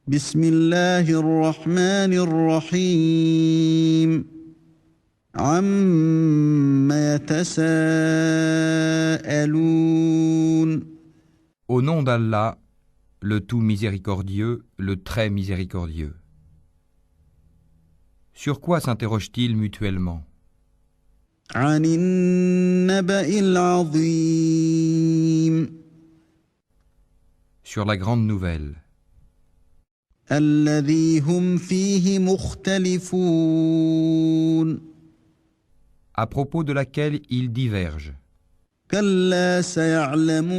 بسم الله الرحمن الرحيم عم يتساءلون Au nom d'Allah, le tout miséricordieux, le très miséricordieux. Sur quoi s'interrogent-ils mutuellement? عن النبأ العظيم Sur la grande nouvelle, الذي هم فيه مختلفون à propos de laquelle ils divergent. كلا سيعلمون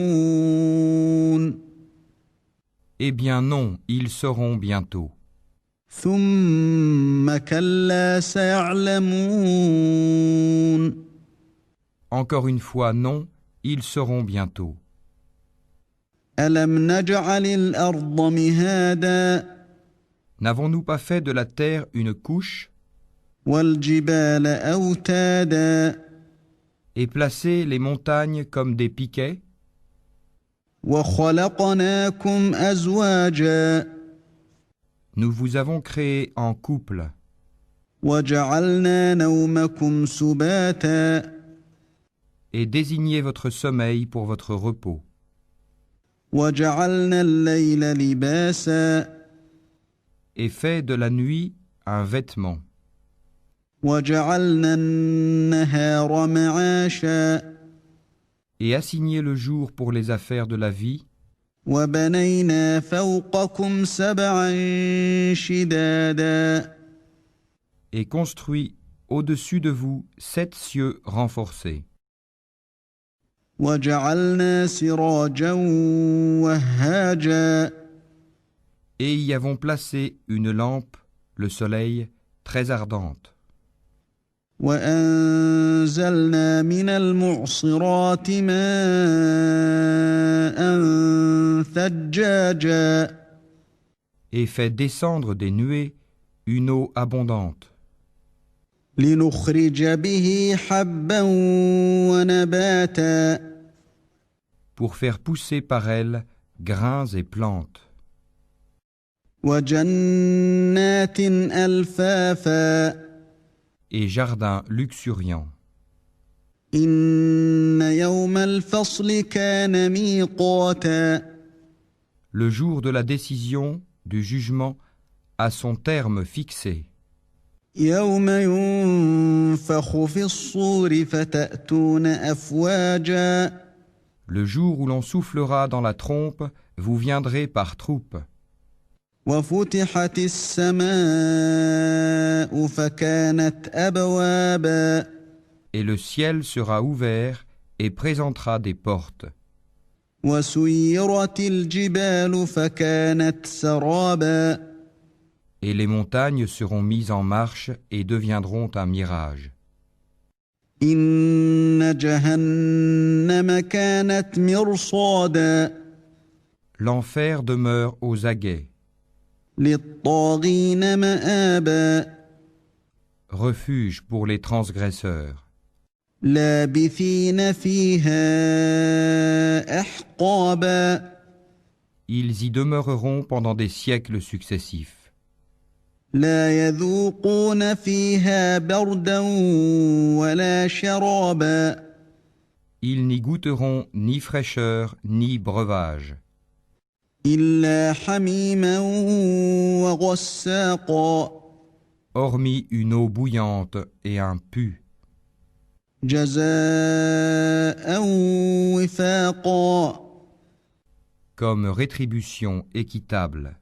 Eh bien non, ils sauront bientôt. ثم كلا سيعلمون Encore une fois, non, ils sauront bientôt. ألم نجعل الأرض مهادا N'avons-nous pas fait de la terre une couche والجبال أوتادا et placé les montagnes comme des piquets وخلقناكم أزواجا Nous vous avons créé en couple وجعلنا نومكم سباتا et désigné votre sommeil pour votre repos وجعلنا الليل لباسا et fait de la nuit un vêtement وجعلنا النهار معاشا et assigné le jour pour les affaires de la vie وبنينا فوقكم سبعا شدادا et construit au-dessus de vous 7 cieux renforcés وجعلنا سراجا وهاجا et y avons placé une lampe, le soleil, très ardente وأنزلنا من المعصرات ماء ثجاجا et fait descendre des nuées une eau abondante لنخرج به حبا ونباتا pour faire pousser par elle grains et plantes وجنات ألفافا et jardins luxuriants. إن يوم الفصل كان ميقاتا Le jour de la décision, du jugement, a son terme fixé. يوم ينفخ في الصور فتأتون أفواجا Le jour où l'on soufflera dans la trompe, vous viendrez par troupes. وفتحت السماء فكانت أبوابا Et le ciel sera ouvert et présentera des portes. وسيرت الجبال فكانت سرابا Et les montagnes seront mises en marche et deviendront un mirage. إن جهنم كانت مرصادا L'enfer demeure aux aguets, للطاغين مآبا refuge pour les transgresseurs. لابثين فيها أحقابا Ils y demeureront pendant des siècles successifs. لا يذوقون فيها بردا ولا شرابا Ils n'y goûteront ni fraîcheur ni breuvage, إلا حميما وغساقا hormis une eau bouillante et un pu, جزاء وفاقا comme rétribution équitable.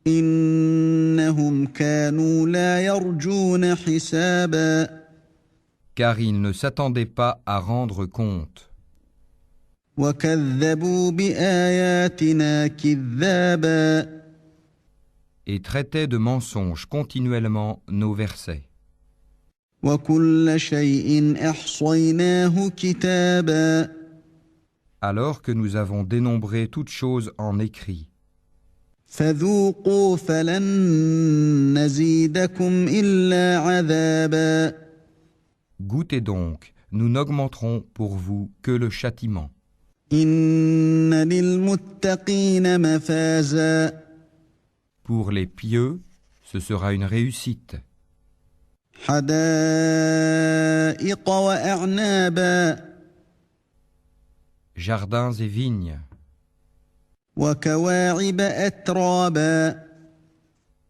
إنهم كانوا لا يرجون حسابا Car ils ne s'attendaient pas à rendre compte, وكذبوا بآياتنا كذابا et traitaient de mensonges continuellement nos versets. وكل شيء أحصيناه كتابا Alors que nous avons dénombré toutes choses en écrit. فذوقوا فلن نزيدكم إلا عذابا Goûtez donc, nous n'augmenterons pour vous que le châtiment. إن للمتقين مفازا Pour les pieux, ce sera une réussite. حدائق وأعنابا Jardins et vignes, وكواعب أترابا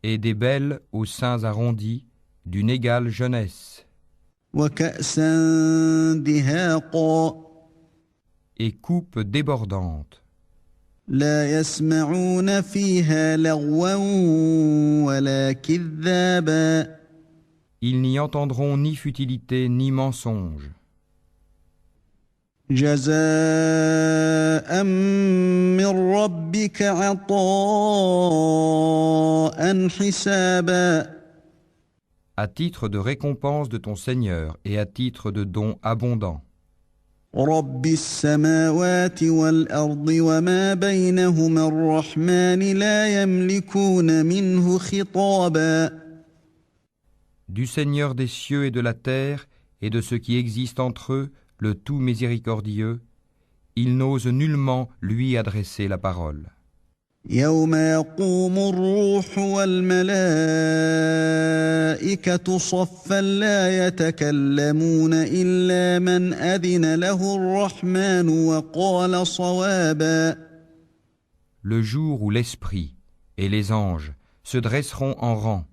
et des belles aux seins arrondis, d'une égale jeunesse, وكأسا دهاقا et coupes débordantes. لا يسمعون فيها لغوا ولا كذابا Ils n'y entendront ni futilité ni mensonge. جزاء من ربك عطاء حسابا À titre de récompense de ton Seigneur et à titre de don abondant. رب السماوات والأرض وما بينهما الرحمن لا يملكون منه خطابا Du Seigneur des cieux et de la terre, et de ce qui existe entre eux, le tout miséricordieux, ils n'osent nullement lui adresser la parole. يوم يقوم الروح والملائكة صفا لا يتكلمون إلا من أذن له الرحمن وقال صوابا Le jour où l'Esprit et les anges se dresseront en rang,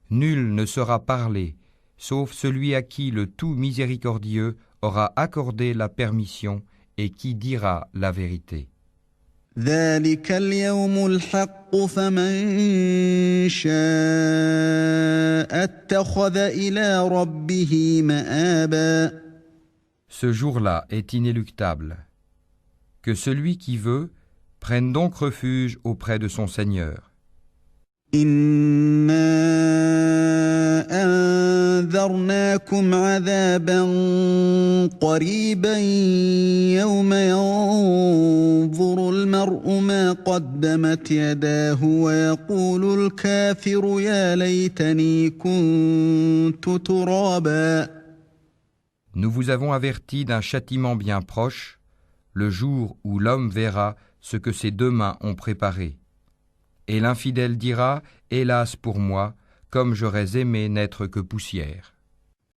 nul ne sera parlé, sauf celui à qui le tout miséricordieux aura accordé la permission et qui dira la vérité. ذلك اليوم الحق فمن شاء اتخذ إلى ربه مآبا Ce jour-là est inéluctable. Que celui qui veut prenne donc refuge auprès de son Seigneur. إنا أنذرناكم عذابا قريبا يوم ينظر المرء ما قدمت يداه ويقول الكافر يا ليتني كنت ترابا Nous vous avons averti d'un châtiment bien proche, le jour où l'homme verra ce que ses deux mains ont préparé. Et l'infidèle dira « Hélas pour moi, comme j'aurais aimé n'être que poussière ».